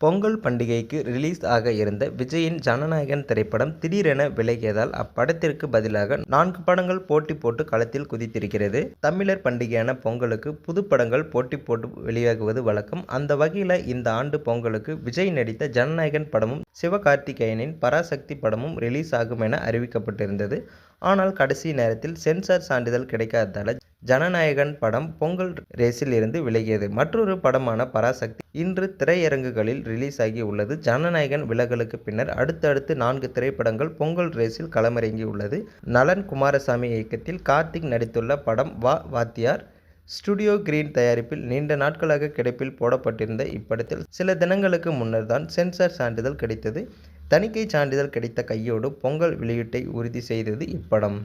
பொங்கல் பண்டிகைக்கு ரிலீஸ் ஆக இருந்த விஜயின் ஜனநாயகன் திரைப்படம் திடீரென விலகியதால் அப்படத்திற்கு பதிலாக 4 படங்கள் போட்டி போட்டு களத்தில் குதித்திருக்கிறது. தமிழர் பண்டிகையான பொங்கலுக்கு புது படங்கள் போட்டி போட்டு வெளியாகுவது வழக்கம். அந்த வகையில் இந்த ஆண்டு பொங்கலுக்கு விஜய் நடித்த ஜனநாயகன் படமும் சிவகார்த்திகேயனின் பராசக்தி படமும் ரிலீஸ் ஆகும் என அறிவிக்கப்பட்டிருந்தது. ஆனால் கடைசி நேரத்தில் சென்சார் சான்றிதழ் கிடைக்காததால் ஜனநாயகன் படம் பொங்கல் ரேஸில் இருந்து விலகியது. மற்றொரு படமான பராசக்தி இன்று திரையரங்குகளில் ரிலீஸ் ஆகி உள்ளது. ஜனநாயகன் விலகலுக்கு பின்னர் அடுத்தடுத்து 4 திரைப்படங்கள் பொங்கல் ரேஸில் களமிறங்கி உள்ளது. நலன் குமாரசாமி இயக்கத்தில் கார்த்திக் நடித்துள்ள படம் வா வாத்தியார். ஸ்டுடியோ கிரீன் தயாரிப்பில் நீண்ட நாட்களாக கிடப்பில் போடப்பட்டிருந்த இப்படத்தில் சில தினங்களுக்கு முன்னர் தான் சென்சார் சான்றிதழ் கிடைத்தது. தணிக்கை சான்றிதழ் கிடைத்த கையோடு பொங்கல் வெளியீட்டை உறுதி செய்தது இப்படம்.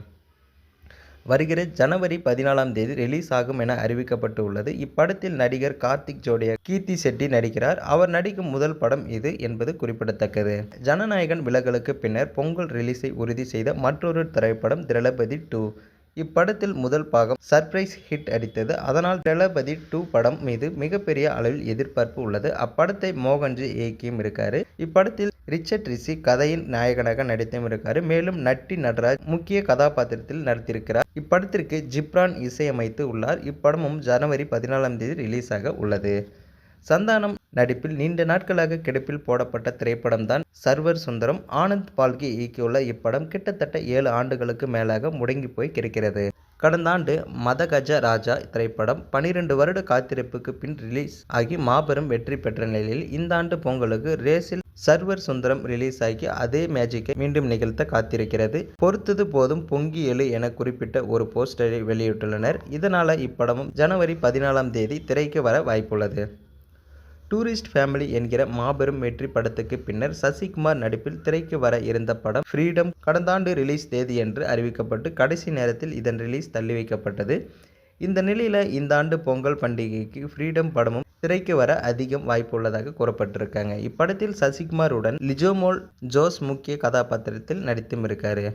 வருகிற ஜனவரி 14 ரிலீஸ் ஆகும் என அறிவிக்கப்பட்டு உள்ளது. இப்படத்தில் நடிகர் கார்த்திக் ஜோடியாக கீர்த்தி செட்டி நடிக்கிறார். அவர் நடிக்கும் முதல் படம் இது என்பது குறிப்பிடத்தக்கது. ஜனநாயகன் விலகலுக்கு பின்னர் பொங்கல் ரிலீஸை உறுதி செய்த மற்றொரு திரைப்படம் தளபதி 2. இப்படத்தில் முதல் பாகம் சர்ப்ரைஸ் ஹிட் அடித்தது. அதனால் தளபதி 2 படம் மீது மிகப்பெரிய அளவில் எதிர்பார்ப்பு உள்ளது. அப்படத்தை மோகன்ஜி இயக்கியும் இருக்காரு. இப்படத்தில் ரிச்சர்ட் ரிஷி கதையின் நாயகனாக நடித்தும் இருக்காரு. மேலும் நட்டி நடராஜ் முக்கிய கதாபாத்திரத்தில் நடித்திருக்கிறார். இப்படத்திற்கு ஜிப்ரான் இசையமைத்து உள்ளார். இப்படமும் ஜனவரி 14 ரிலீஸ் ஆக உள்ளது. சந்தானம் நடிப்பில் நீண்ட நாட்களாக கிடப்பில் போடப்பட்ட திரைப்படம் தான் சர்வர் சுந்தரம். ஆனந்த் பால்கே இயக்கியுள்ள இப்படம் கிட்டத்தட்ட 7 ஆண்டுகளுக்கு மேலாக முடங்கி போய் கிடக்கிறது. கடந்த ஆண்டு மதகஜ ராஜா திரைப்படம் 12 வருட காத்திருப்புக்கு பின் ரிலீஸ் ஆகி மாபெரும் வெற்றி பெற்ற நிலையில் இந்த ஆண்டு பொங்கலுக்கு ரேஸில் சர்வர் சுந்தரம் ரிலீஸ் ஆகி அதே மேஜிக்கை மீண்டும் நிகழ்த்த காத்திருக்கிறது. பொறுத்தது போதும் பொங்கி எழு என குறிப்பிட்ட ஒரு போஸ்டரை வெளியிட்டுள்ளனர். இதனால இப்படமும் ஜனவரி 14 திரைக்கு வர வாய்ப்புள்ளது. டூரிஸ்ட் ஃபேமிலி என்கிற மாபெரும் வெற்றி படத்துக்கு பின்னர் சசிகுமார் நடிப்பில் திரைக்கு வர இருந்த படம் ஃப்ரீடம் கடந்த ஆண்டு ரிலீஸ் தேதியன்று அறிவிக்கப்பட்டு கடைசி நேரத்தில் இதன் ரிலீஸ் தள்ளி வைக்கப்பட்டது. இந்த நிலையில் இந்த ஆண்டு பொங்கல் பண்டிகைக்கு ஃப்ரீடம் படமும் திரைக்கு வர அதிகம் வாய்ப்பு உள்ளதாக கூறப்பட்டிருக்காங்க. இப்படத்தில் சசிகுமாருடன் லிஜோமோல் ஜோஸ் முக்கிய கதாபாத்திரத்தில் நடித்தும் இருக்காரு.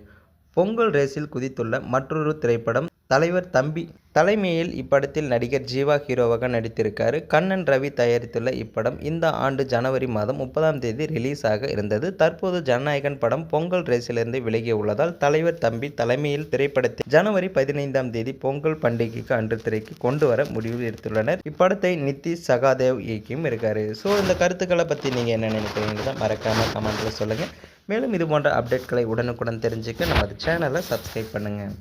பொங்கல் ரேஸில் குதித்துள்ள மற்றொரு திரைப்படம் தலைவர் தம்பி. தலைமையில் இப்படத்தில் நடிகர் ஜீவா ஹீரோவாக நடித்திருக்காரு. கண்ணன் ரவி தயாரித்துள்ள இப்படம் இந்த ஆண்டு ஜனவரி மாதம் 30 ரிலீஸ் ஆக இருந்தது. தற்போது ஜனநாயகன் படம் பொங்கல் ரேஸிலிருந்து விலகிய உள்ளதால் தலைவர் தம்பி தலைமையில் திரைப்படத்தை ஜனவரி 15 பொங்கல் பண்டிகைக்கு அன்று திரைக்கு கொண்டு வர முடிவு எடுத்துள்ளனர். இப்படத்தை நிதிஷ் சகாதேவ் இயக்கியும் இருக்காரு. ஸோ இந்த கருத்துக்களை பற்றி நீங்கள் என்ன நினைக்கிறீங்களோ மறக்காம கமெண்ட்ல சொல்லுங்கள். மேலும் இது போன்ற அப்டேட்களை உடனுக்குடன் தெரிஞ்சுக்க நமது சேனலை சப்ஸ்கிரைப் பண்ணுங்கள்.